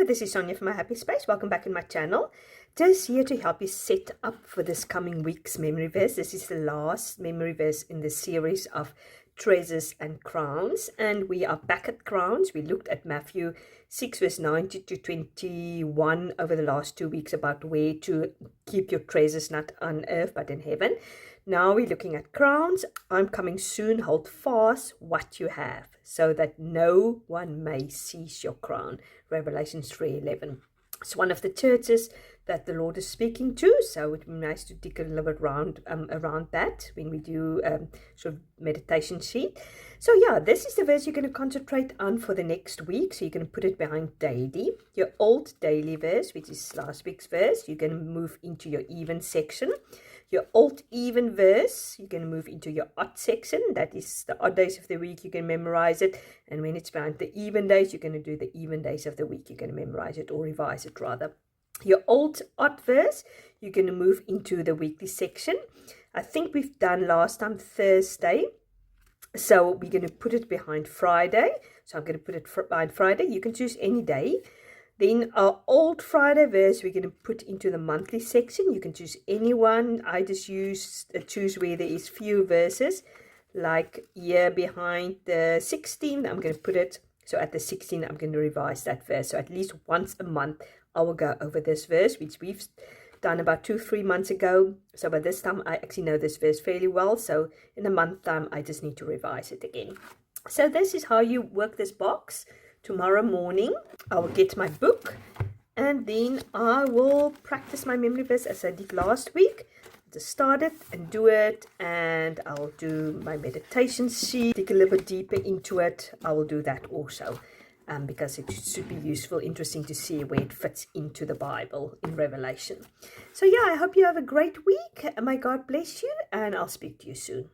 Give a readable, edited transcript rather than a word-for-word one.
Hello, this is Sonia from My Happy Space. Welcome back in my channel. Just here to help you set up for this coming week's memory verse. This is the last memory verse in the series of treasures and crowns. And we are back at crowns. We looked at Matthew 6 verse 19 to 21 over the last 2 weeks about where to keep your treasures not on earth but in heaven. Now we're looking at crowns. I'm coming soon. Hold fast what you have, so that no one may seize your crown. Revelation 3:11. It's one of the churches that the Lord is speaking to, so it would be nice to dig a little bit around that when we do sort of meditation sheet. So yeah, this is the verse you're going to concentrate on for the next week. So you're going to put it behind daily. Your old daily verse, which is last week's verse, you're going to move into your even section. Your old even verse, you're going to move into your odd section. That is the odd days of the week. You can memorize it. And when it's found the even days, you're going to do the even days of the week. You're going to memorize it or revise it rather. Your old odd verse, you're going to move into the weekly section. I think we've done last time Thursday. So we're going to put it behind Friday. So I'm going to put it behind Friday. You can choose any day. Then our old Friday verse, we're going to put into the monthly section. You can choose any one. I just choose where there is few verses. Like here behind the 16th, I'm going to put it. So at the 16th, I'm going to revise that verse. So at least once a month, I will go over this verse, which we've done about 2-3 months ago. So by this time, I actually know this verse fairly well. So in a month time, I just need to revise it again. So this is how you work this box. Tomorrow morning, I will get my book and then I will practice my memory verse as I did last week. Just start it and do it, and I'll do my meditation sheet, dig a little bit deeper into it. I will do that also because it should be useful, interesting to see where it fits into the Bible in Revelation. So yeah, I hope you have a great week. May God bless you, and I'll speak to you soon.